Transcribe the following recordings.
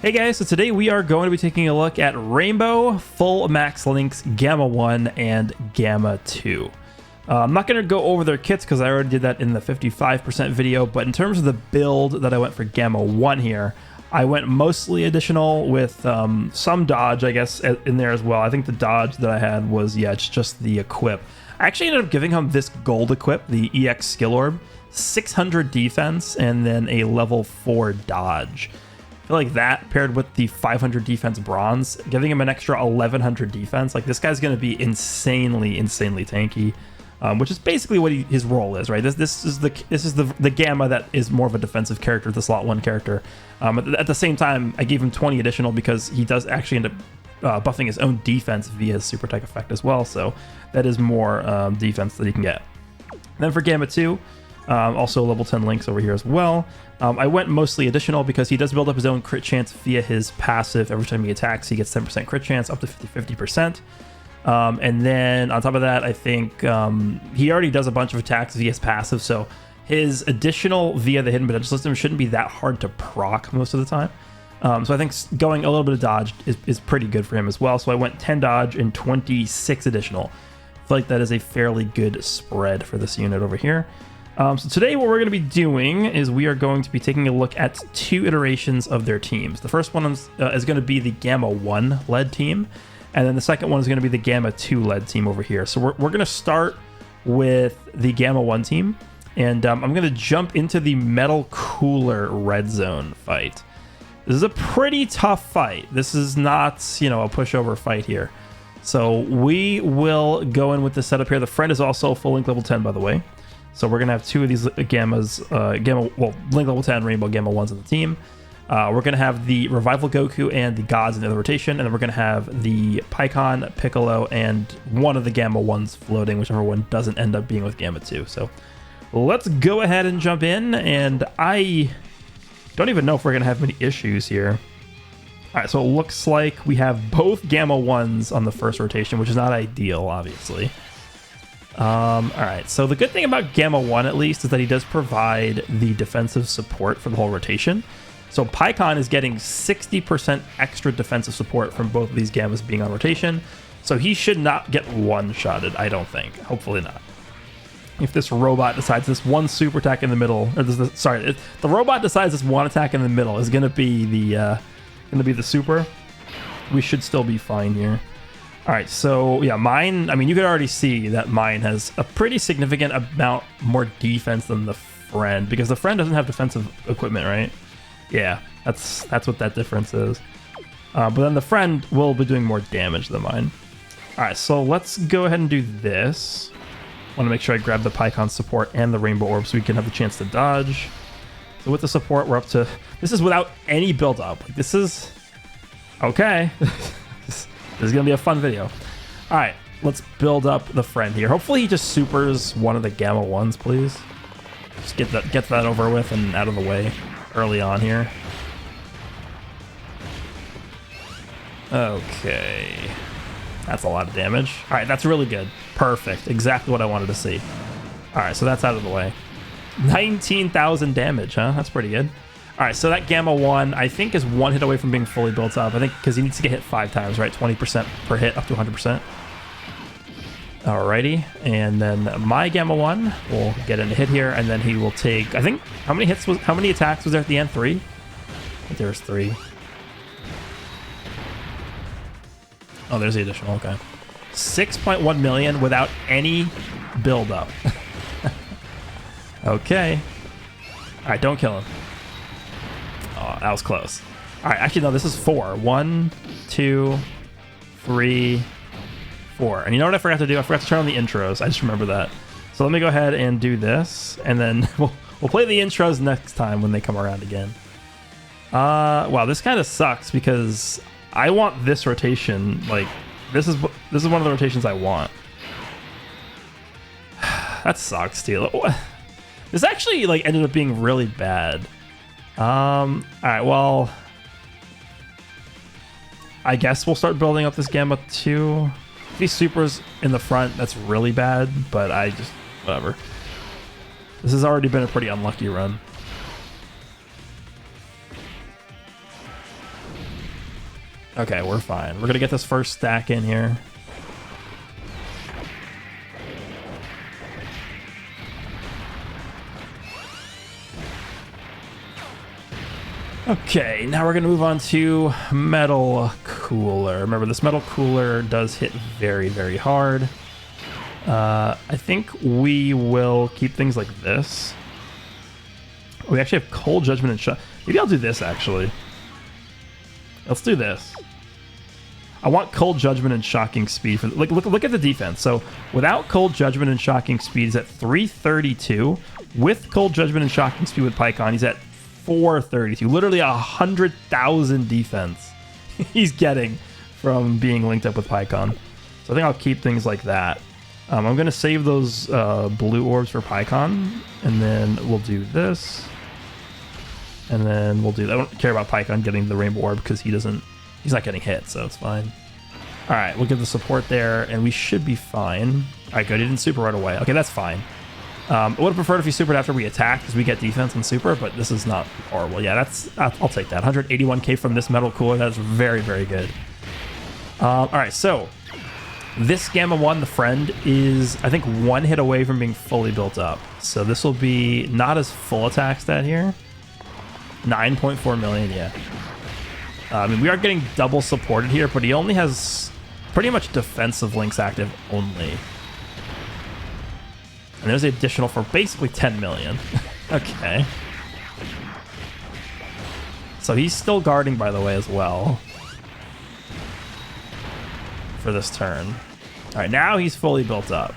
Hey guys, so today we are going to be taking a look at Rainbow, Full Max Links, Gamma 1, and Gamma 2. I'm not going to go over their kits because I already did that in the 55% video, but in terms of the build that I went for Gamma 1 here, I went mostly additional with some dodge, I guess, in there as well. I think the dodge that I had was, yeah, it's just the equip. I actually ended up giving him this gold equip, the EX Skill Orb, 600 defense, and then a level 4 dodge. I feel like that paired with the 500 defense bronze, giving him an extra 1100 defense, like this guy's going to be insanely tanky, which is basically what his role is, right? This is the Gamma that is more of a defensive character, the slot 1 character. At the same time, I gave him 20 additional because he does actually end up buffing his own defense via his super tech effect as well, so that is more defense that he can get. And then for Gamma 2, also level 10 links over here as well. I went mostly additional because he does build up his own crit chance via his passive. Every time he attacks, he gets 10% crit chance, up to 50%. And then on top of that, I think he already does a bunch of attacks via his passive, so his additional via the hidden potential system shouldn't be that hard to proc most of the time. So I think going a little bit of dodge is pretty good for him as well. So I went 10 dodge and 26 additional. I feel like that is a fairly good spread for this unit over here. So today what we're going to be doing is we are going to be taking a look at 2 iterations of their teams. The first one is going to be the Gamma 1 led team, and then the second one is going to be the Gamma 2 led team over here. So we're going to start with the Gamma 1 team, and I'm going to jump into the Metal Cooler Red Zone fight. This is a pretty tough fight. This is not, a pushover fight here. So we will go in with the setup here. The friend is also full link level 10, by the way. So we're gonna have 2 of these Gammas, Link level 10 Rainbow Gamma 1s on the team. We're gonna have the Revival Goku and the Gods in the other rotation, and then we're gonna have the Pikkon, Piccolo, and one of the Gamma 1s floating, whichever one doesn't end up being with Gamma 2. So let's go ahead and jump in, and I don't even know if we're gonna have many issues here. All right, so it looks like we have both Gamma 1s on the first rotation, which is not ideal, obviously. All right, so the good thing about Gamma 1 at least is that he does provide the defensive support for the whole rotation. So Pikkon is getting 60% extra defensive support from both of these Gammas being on rotation, so he should not get one-shotted, I don't think. Hopefully not. If this robot decides this one super attack in the middle, or the robot decides this one attack in the middle is going to be the super, we should still be fine here. All right, so yeah, mine, I mean, you could already see that mine has a pretty significant amount more defense than the friend, because the friend doesn't have defensive equipment, right? Yeah, that's what that difference is. But then the friend will be doing more damage than mine. All right, so let's go ahead and do this. I want to make sure I grab the Pikkon support and the Rainbow Orb so we can have the chance to dodge. So with the support, we're up to, this is without any build up. Like, this is, okay. This is going to be a fun video. All right, let's build up the friend here. Hopefully he just supers one of the Gamma 1s, please. Just get that over with and out of the way early on here. Okay. That's a lot of damage. All right, that's really good. Perfect. Exactly what I wanted to see. All right, so that's out of the way. 19,000 damage, huh? That's pretty good. All right, so that Gamma 1, I think, is 1 hit away from being fully built up. I think because he needs to get hit 5 times, right? 20% per hit, up to 100%. Alrighty, and then my Gamma 1 will get in a hit here, and then he will take, I think, how many attacks was there at the end? 3? I think there was 3. Oh, there's the additional, okay. 6.1 million without any build up. Okay. All right, don't kill him. Oh, that was close. All right, actually, no, this is 4. 1, 2, 3, 4. And you know what I forgot to do? I forgot to turn on the intros. I just remember that. So let me go ahead and do this, and then we'll play the intros next time when they come around again. Wow, this kind of sucks because I want this rotation. Like, this is one of the rotations I want. That sucks, too. This actually like ended up being really bad. All right, well, I guess we'll start building up this Gamma 2. If he supers in the front, that's really bad, but whatever. This has already been a pretty unlucky run. Okay, we're fine. We're gonna get this first stack in here. Okay, now we're gonna move on to Metal Cooler. Remember, this Metal Cooler does hit very, very hard. I think we will keep things like this. We actually have Cold Judgment and Shock. Maybe I'll do this, actually. Let's do this. I want Cold Judgment and Shocking Speed. Look at the defense. So without Cold Judgment and Shocking Speed, he's at 332. With Cold Judgment and Shocking Speed with Pycon, he's at 432. Literally 100,000 defense he's getting from being linked up with Pycon. So I think I'll keep things like that. I'm going to save those blue orbs for Pycon, and then we'll do this. And then we'll do that. I don't care about Pycon getting the rainbow orb because he's not getting hit, so it's fine. All right, we'll give the support there, and we should be fine. All right, good. He didn't super right away. Okay, that's fine. I would have preferred if he supered after we attacked because we get defense and super, but this is not horrible. Yeah, I'll take that. 181k from this Metal Cooler. That's very, very good. All right, so this Gamma 1, the friend, is, I think, one hit away from being fully built up. So this will be not as full attack stat here. 9.4 million, yeah. I mean, we are getting double supported here, but he only has pretty much defensive links active only. And there's the additional for basically 10 million. Okay. So he's still guarding, by the way, as well. For this turn. All right, now he's fully built up.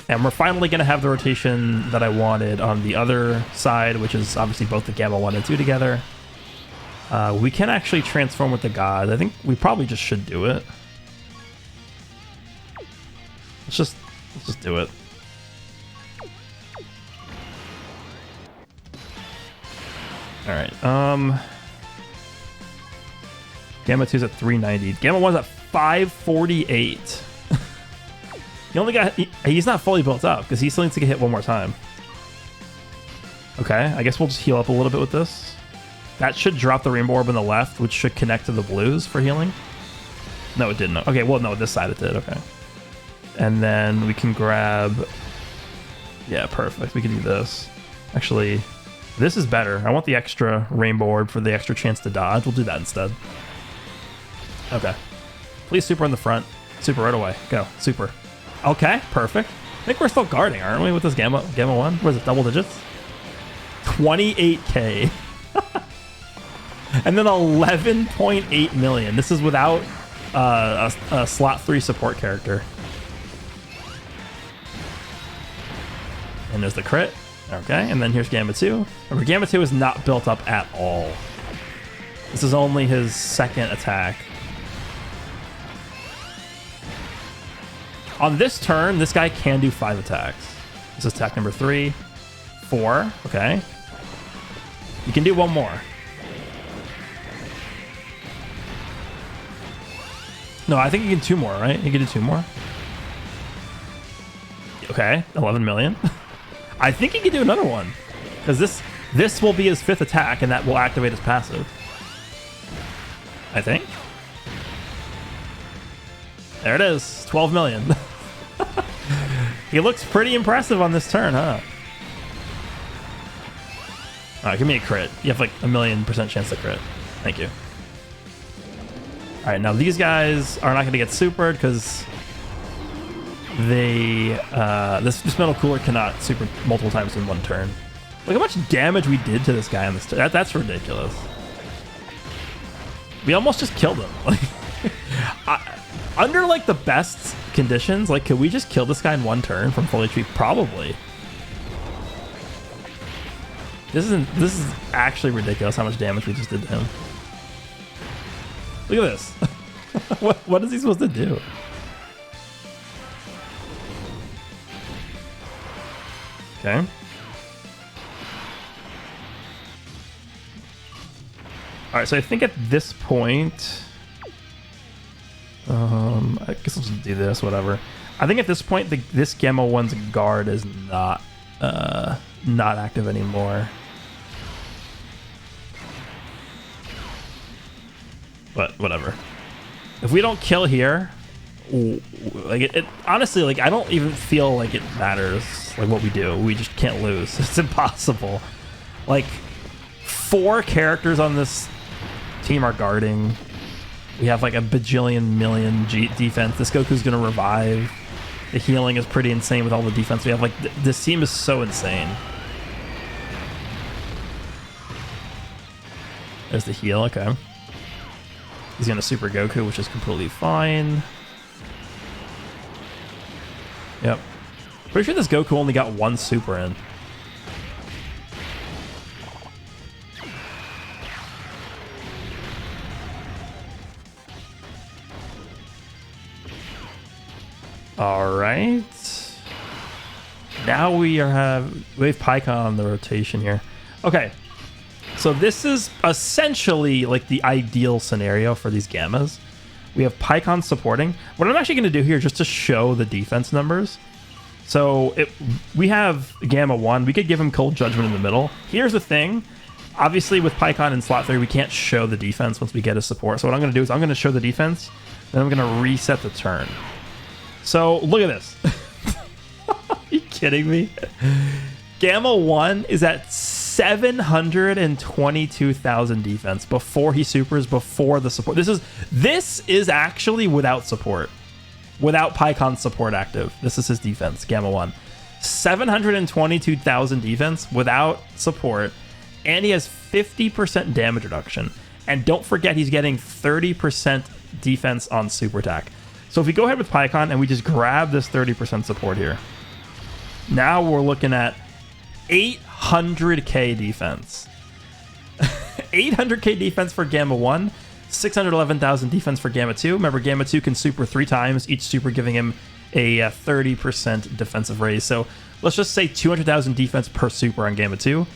And we're finally going to have the rotation that I wanted on the other side, which is obviously both the Gamma 1 and 2 together. We can actually transform with the gods. I think we probably just should do it. Let's just do it. All right. Gamma 2's at 390. Gamma 1's at 548. He only got... He's not fully built up because he still needs to get hit one more time. Okay, I guess we'll just heal up a little bit with this. That should drop the rainbow orb on the left, which should connect to the blues for healing. No, it didn't. Okay, well, no, this side it did. Okay. And then we can grab... Yeah, perfect. We can do this. Actually, this is better. I want the extra rainbow orb for the extra chance to dodge. We'll do that instead. Okay. Please super in the front. Super right away. Go. Super. Okay, perfect. I think we're still guarding, aren't we, with this Gamma 1? What is it, double digits? 28k. And then 11.8 million. This is without a slot 3 support character. And there's the crit. Okay, and then here's Gamma 2. Remember, Gamma 2 is not built up at all. This is only his second attack. On this turn, this guy can do 5 attacks. This is attack number 3. 4. Okay. You can do one more. No, I think you can 2 more, right? You can do 2 more. Okay, 11 million. I think he can do another one. Because this will be his 5th attack, and that will activate his passive. I think. There it is. 12 million. He looks pretty impressive on this turn, huh? Alright, give me a crit. You have like 1,000,000% chance to crit. Thank you. Alright, now these guys are not going to get supered because they... this Metal Cooler cannot super multiple times in one turn. Look how much damage we did to this guy on this turn. That's ridiculous. We almost just killed him. Like, under like the best conditions, like, could we just kill this guy in one turn from full HP? Probably. This is actually ridiculous how much damage we just did to him. Look at this. What is he supposed to do? Okay. All right, so I think at this point, I guess I'll just do this, whatever. I think at this point, this Gamma 1's guard is not active anymore. but whatever. If we don't kill here, like it honestly, like I don't even feel like it matters like what we do. We just can't lose. It's impossible. Like 4 characters on this team are guarding. We have like a bajillion million defense. This Goku's gonna revive. The healing is pretty insane with all the defense we have. Like this team is so insane. There's the heal. Okay. He's gonna super Goku, which is completely fine. Yep. Pretty sure this Goku only got 1 super in. All right. Now we have Pikkon on the rotation here. Okay. So this is essentially like the ideal scenario for these Gammas. We have Pikkon supporting. What I'm actually going to do here just to show the defense numbers. So we have Gamma 1. We could give him Cold Judgment in the middle. Here's the thing. Obviously with Pikkon in slot 3, we can't show the defense once we get his support. So what I'm going to do is I'm going to show the defense. Then I'm going to reset the turn. So look at this. Are you kidding me? Gamma 1 is at 722,000 defense before he supers, before the support. This is actually without support. Without Pikkon's support active. This is his defense, Gamma 1. 722,000 defense without support, and he has 50% damage reduction. And don't forget, he's getting 30% defense on super attack. So if we go ahead with Pikkon and we just grab this 30% support here, now we're looking at 800k defense. 800k defense for Gamma 1, 611,000 defense for Gamma 2. Remember, Gamma 2 can super 3 times, each super giving him a 30% defensive raise. So let's just say 200,000 defense per super on Gamma 2.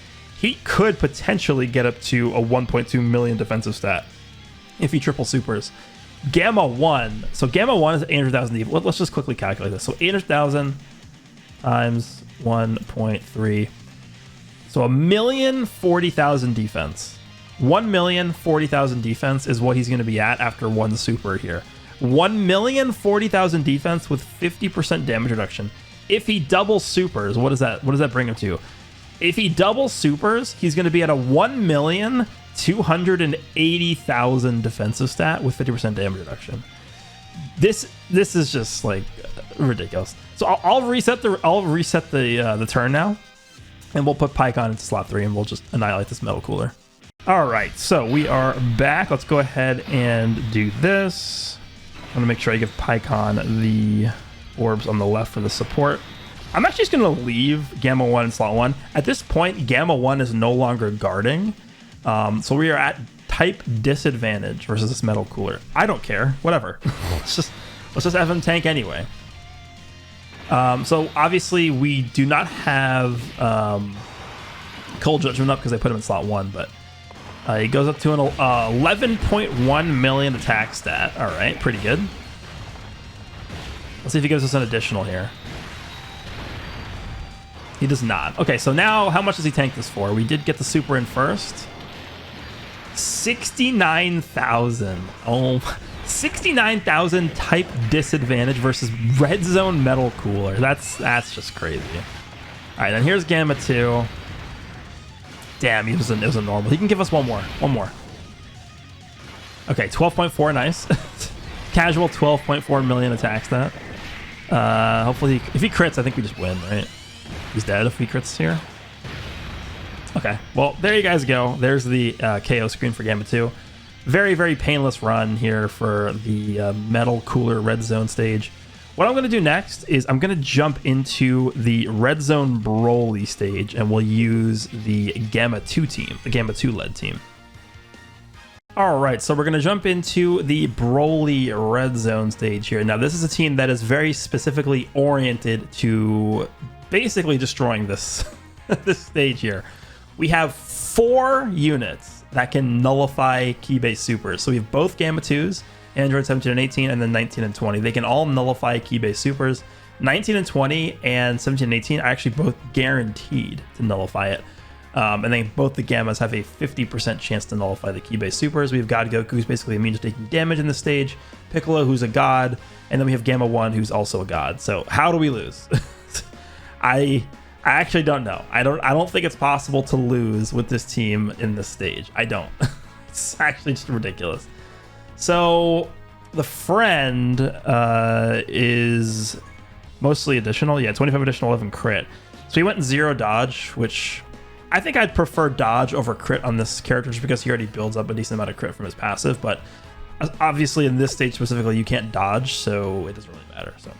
He could potentially get up to a 1.2 million defensive stat if he triple supers. Gamma 1, so Gamma 1 is 800,000 defense. Let's just quickly calculate this. So 800,000 times 1.3. So 1,040,000 defense. 1,040,000 defense is what he's going to be at after 1 super here. 1,040,000 defense with 50% damage reduction. If he double supers, what does that bring him to? If he double supers, he's going to be at a 1,280,000 defensive stat with 50% damage reduction. This is just like ridiculous. So I'll reset the turn now, and we'll put Pikkon into slot 3, and we'll just annihilate this metal cooler. All right, so we are back. Let's go ahead and do this. I want to make sure I give Pikkon the orbs on the left for the support. I'm actually just going to leave Gamma 1 in slot 1. At this point, Gamma 1 is no longer guarding. So we are at type disadvantage versus this metal cooler. I don't care. Whatever. let's just have him tank anyway. So obviously we do not have Cold Judgment up because I put him in slot 1, but he goes up to an 11.1 million attack stat. All right, pretty good. Let's see if he gives us an additional here. He does not. Okay, so now how much does he tank this for? We did get the super in first. 69,000. Oh, 69,000 type disadvantage versus red zone metal cooler. That's just crazy. All right, then here's Gamma 2. Damn, it was a normal. He can give us one more. Okay, 12.4, nice. Casual 12.4 million attack stat. Hopefully, if he crits, I think we just win, right? He's dead if he crits here. Okay, well, there you guys go. There's the KO screen for Gamma 2. Very, very painless run here for the metal cooler red zone stage. What I'm going to do next is I'm going to jump into the red zone Broly stage, and we'll use the Gamma 2 team, the Gamma 2 led team. All right, so we're going to jump into the Broly red zone stage here. Now, this is a team that is very specifically oriented to basically destroying this this stage here. We have 4 units that can nullify key-based supers. So we have both Gamma 2s, Android 17 and 18, and then 19 and 20. They can all nullify key-based supers. 19 and 20 and 17 and 18 are actually both guaranteed to nullify it. And then both the Gammas have a 50% chance to nullify the key-based supers. We have God Goku, who's basically immune to taking damage in the stage. Piccolo, who's a god. And then we have Gamma 1, who's also a god. So how do we lose? I actually don't know. I don't think it's possible to lose with this team in this stage. I don't. It's actually just ridiculous. So the friend is mostly additional. Yeah, 25 additional, 11 crit. So he went 0 dodge, which I think I'd prefer dodge over crit on this character just because he already builds up a decent amount of crit from his passive. But obviously in this stage specifically, you can't dodge, so it doesn't really matter. So,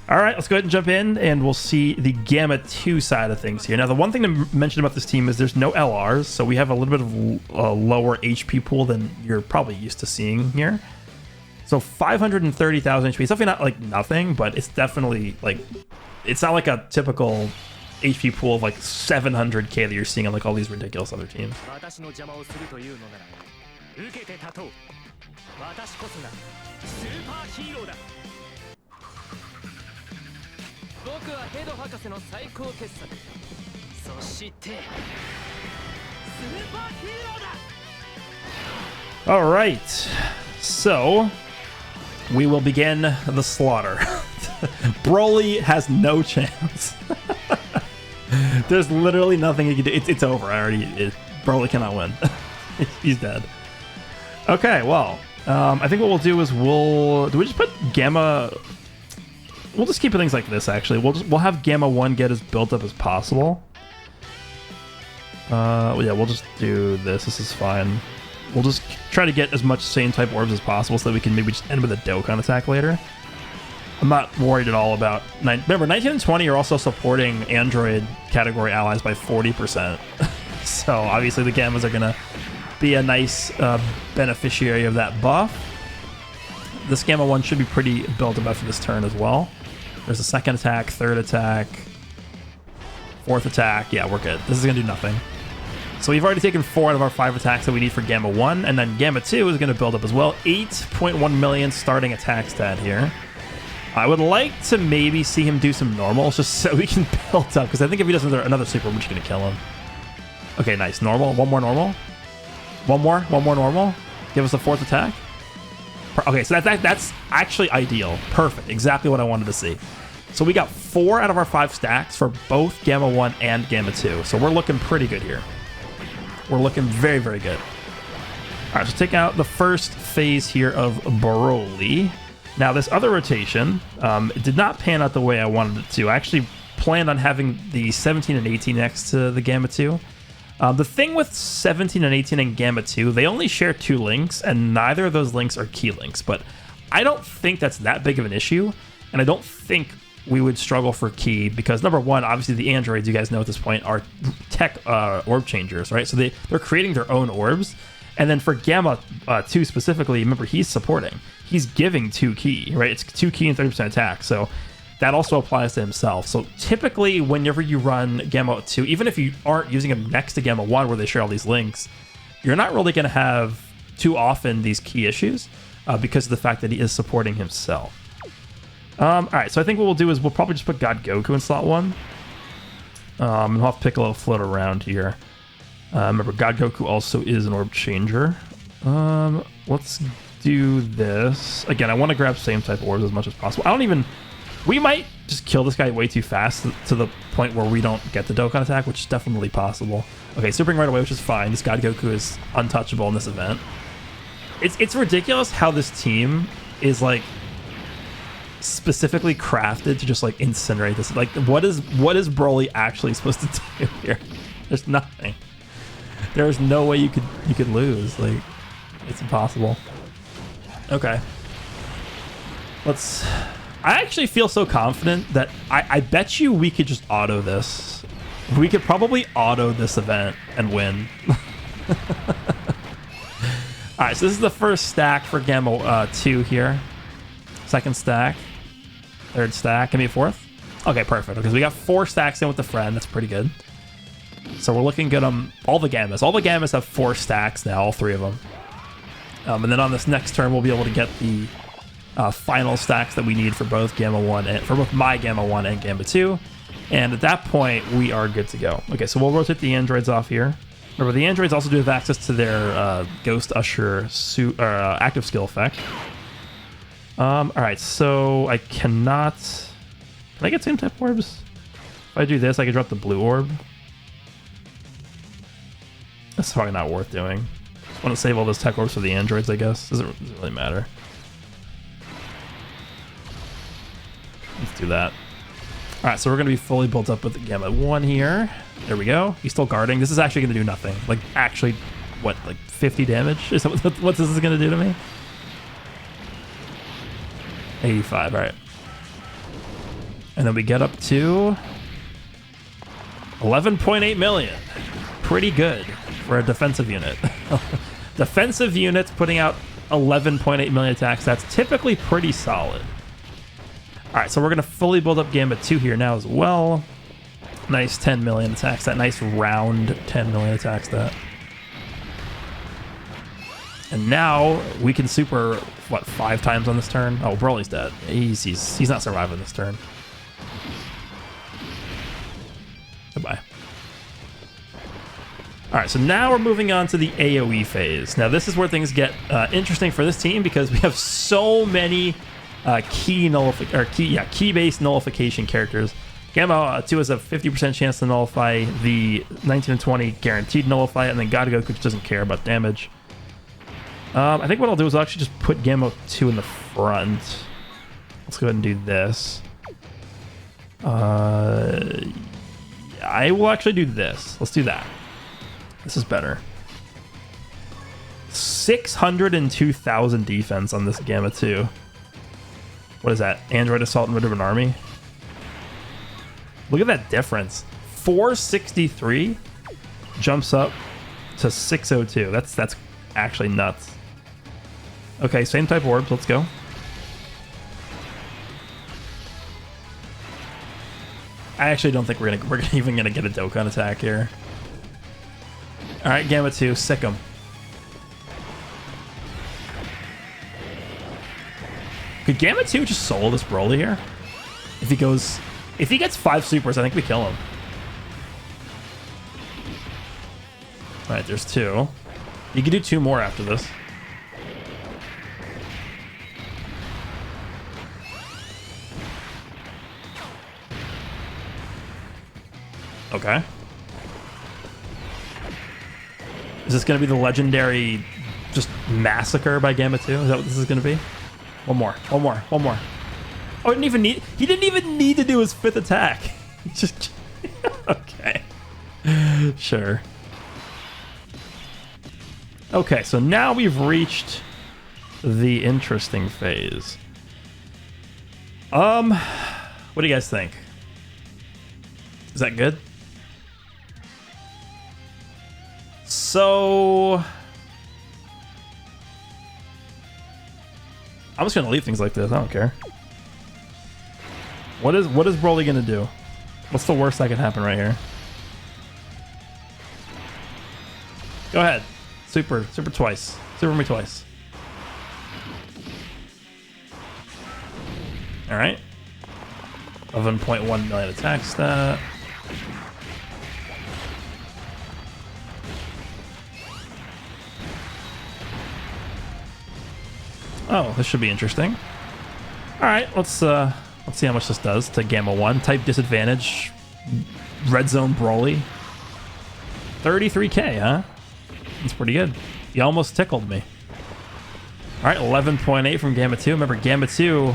all right, let's go ahead and jump in, and we'll see the Gamma 2 side of things here. Now, the one thing to mention about this team is there's no LRs, so we have a little bit of a lower HP pool than you're probably used to seeing here. So 530,000 HP. It's definitely not like nothing, but it's definitely like, it's not like a typical HP pool of like 700k that you're seeing on like all these ridiculous other teams. All right, so we will begin the slaughter. Broly has no chance. There's literally nothing he can do. It's over. Broly cannot win. He's dead. Okay, well, I think what we'll do is do we just put Gamma? We'll just keep things like this. Actually, we'll have Gamma 1 get as built up as possible. Yeah, we'll just do this. This is fine. We'll just try to get as much same type orbs as possible so that we can maybe just end with a Dokkan attack later. I'm not worried at all about... Remember, 19 and 20 are also supporting Android category allies by 40%. So obviously the Gammas are going to be a nice beneficiary of that buff. This Gamma 1 should be pretty built up after this turn as well. There's a second attack, third attack, fourth attack. Yeah, we're good. This is going to do nothing. So we've already taken 4 out of our 5 attacks that we need for Gamma 1, and then Gamma 2 is going to build up as well. 8.1 million starting attack stat here. I would like to maybe see him do some normals just so we can build up, because I think if he does another super, we're just going to kill him. Okay, nice. Normal. One more normal. One more normal. Give us the 4th attack. Okay, so that's actually ideal. Perfect. Exactly what I wanted to see. So we got 4 out of our 5 stacks for both Gamma 1 and Gamma 2. So we're looking pretty good here. We're looking very, very good. All right, so take out the first phase here of Broly. Now, this other rotation it did not pan out the way I wanted it to. I actually planned on having the 17 and 18 next to the Gamma 2. The thing with 17 and 18 and Gamma 2, they only share 2 links, and neither of those links are key links. But I don't think that's that big of an issue, and I don't think we would struggle for key because, number one, obviously the androids, you guys know at this point, are tech orb changers, right? So they're creating their own orbs. And then for Gamma 2 specifically, remember, he's supporting. He's giving 2 key, right? It's 2 key and 30% attack. So that also applies to himself. So typically, whenever you run Gamma 2, even if you aren't using him next to Gamma 1 where they share all these links, you're not really going to have too often these key issues because of the fact that he is supporting himself. All right, so I think what we'll do is we'll probably just put God Goku in slot 1. And we'll have Piccolo float around here. Remember, God Goku also is an orb changer. Let's do this. Again, I want to grab same type orbs as much as possible. We might just kill this guy way too fast to the point where we don't get the Dokkan attack, which is definitely possible. Okay, supering right away, which is fine. This God Goku is untouchable in this event. It's ridiculous how this team is like specifically crafted to just like incinerate this. Like, what is Broly actually supposed to do here? There's nothing. There's no way you could lose. Like, it's impossible. Okay. I actually feel so confident that I bet you we could just auto this. We could probably auto this event and win. All right, so this is the first stack for Gamma 2 here. Second stack. Third stack. Give me a fourth. Okay, perfect. Because we got 4 stacks in with the friend. That's pretty good. So we're looking good on all the Gammas. All the Gammas have 4 stacks now, all 3 of them. And then on this next turn, we'll be able to get the final stacks that we need for both Gamma 1 and for both my Gamma 1 and Gamma 2. And at that point, we are good to go. Okay, so we'll rotate the androids off here. Remember, the androids also do have access to their Ghost Usher active skill effect. All right, so I cannot... Can I get same type orbs? If I do this, I can drop the blue orb. That's probably not worth doing. I want to save all those tech orbs for the androids, I guess. Doesn't really matter. Let's do that. All right, so we're going to be fully built up with the Gamma 1 here. There we go. He's still guarding. This is actually going to do nothing. Like, actually, what, like 50 damage? Is that what this is going to do to me? 85, all right. And then we get up to 11.8 million. Pretty good for a defensive unit. Defensive units putting out 11.8 million attacks. That's typically pretty solid. All right, so we're going to fully build up Gambit 2 here now as well. Nice 10 million attacks. That nice round 10 million attacks that. And now we can super, what, 5 times on this turn? Oh, Broly's dead. He's not surviving this turn. Goodbye. All right, so now we're moving on to the AoE phase. Now, this is where things get interesting for this team because we have so many key-based nullification characters. Gamma 2 has a 50% chance to nullify, the 19 and 20 guaranteed nullify it, and then Gotta Go, which doesn't care about damage. I think what I'll do is I'll actually just put Gamma 2 in the front. Let's go ahead and do this. I will actually do this. Let's do that. This is better. 602,000 defense on this Gamma 2. What is that? Android Assault and Rid of an Army? Look at that difference. 463 jumps up to 602. That's actually nuts. Okay, same type orbs. Let's go. I actually don't think we're even gonna get a Dokkan attack here. All right, Gamma 2, sick him. Could Gamma 2 just solo this Broly here? If he gets 5 supers, I think we kill him. All right, there's 2. You can do 2 more after this. Okay. Is this going to be the legendary just massacre by Gamma 2? Is that what this is going to be? One more. Oh, he didn't even need to do his 5th attack. He just okay. Sure. Okay, so now we've reached the interesting phase. What do you guys think? Is that good? So I'm just gonna leave things like this. I don't care. What is Broly gonna do? What's the worst that can happen right here? Go ahead. Super twice. Super me twice. All right. 11.1 million attack stat. Oh, this should be interesting. All right, let's see how much this does to Gamma 1. Type disadvantage. Red Zone Broly. 33k, huh? That's pretty good. You almost tickled me. All right, 11.8 from Gamma 2. Remember, Gamma 2,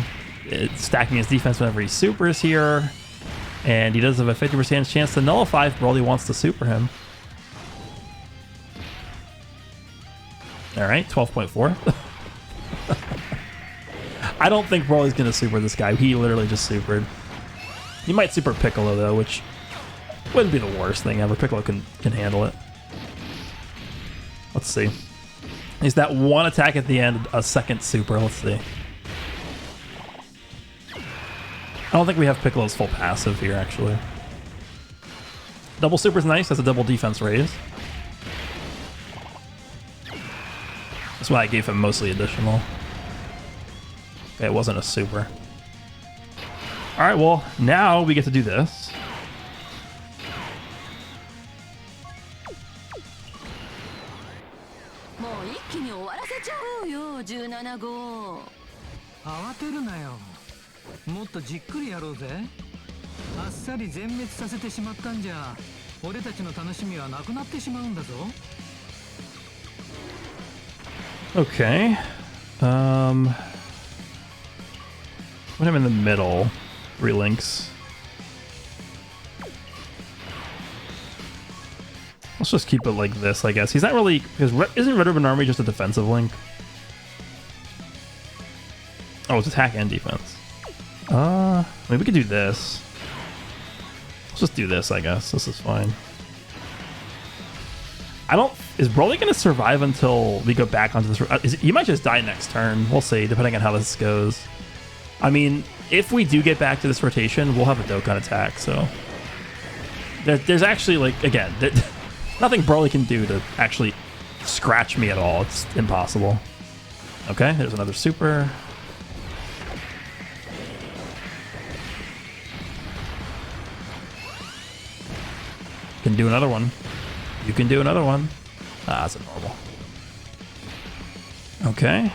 it's stacking his defense whenever he supers here. And he does have a 50% chance to nullify if Broly wants to super him. All right, 12.4. I don't think Broly's going to super this guy. He literally just supered. He might super Piccolo, though, which wouldn't be the worst thing ever. Piccolo can handle it. Let's see. Is that one attack at the end a second super? Let's see. I don't think we have Piccolo's full passive here, actually. Double super's nice. That's a double defense raise. That's why I gave him mostly additional. Okay, it wasn't a super. All right, well, now we get to do this. ちゃおうよ17号。慌てるなよ。もっとじっくりやろうぜ。あっさり全滅させてしまったんじゃ俺たちの楽しみはなくなってしまうんだぞ。 Okay. Put him in the middle. 3 links. Let's just keep it like this, I guess. He's not really... Because isn't Red Ribbon Army just a defensive link? Oh, it's attack and defense. I mean, we could do this. Let's just do this, I guess. This is fine. I don't... Is Broly going to survive until we go back onto this... He might just die next turn. We'll see, depending on how this goes. I mean, if we do get back to this rotation, we'll have a Dokkan attack, so... There's actually, like, again... Nothing Broly can do to actually scratch me at all. It's impossible. Okay, there's another super. Can do another one. You can do another one. Ah, that's a normal. Okay.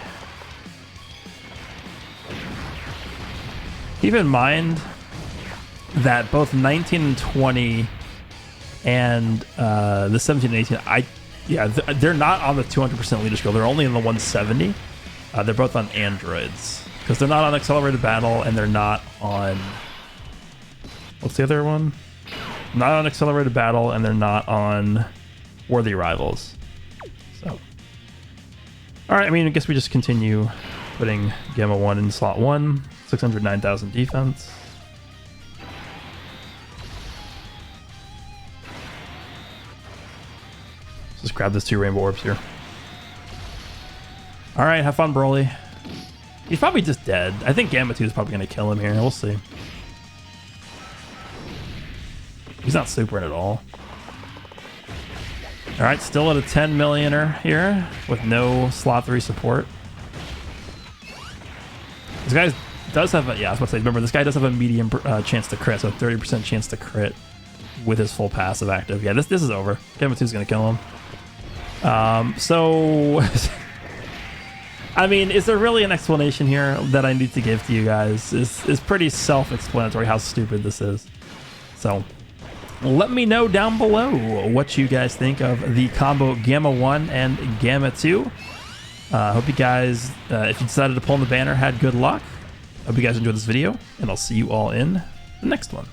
Keep in mind that both 19 and 20 and the 17 and 18, they're not on the 200% leader skill. They're only in the 170. They're both on androids because they're not on accelerated battle and they're not on... What's the other one? Not on accelerated battle and they're not on worthy rivals. So, all right. I mean, I guess we just continue putting Gamma 1 in slot 1. 609,000 defense. Just grab those 2 rainbow orbs here. Alright, have fun, Broly. He's probably just dead. I think Gamma 2 is probably going to kill him here. We'll see. He's not supering at all. Alright, still at a 10 millioner here with no slot 3 support. This guy does have a... Yeah, I was about to say, remember, this guy does have a medium chance to crit, so 30% chance to crit with his full passive active. Yeah, this is over. Gamma 2 is going to kill him. So, I mean, is there really an explanation here that I need to give to you guys? Is pretty self-explanatory how stupid this is. So, let me know down below what you guys think of the combo Gamma 1 and Gamma 2. Hope you guys, if you decided to pull in the banner, had good luck. Hope you guys enjoyed this video, and I'll see you all in the next one.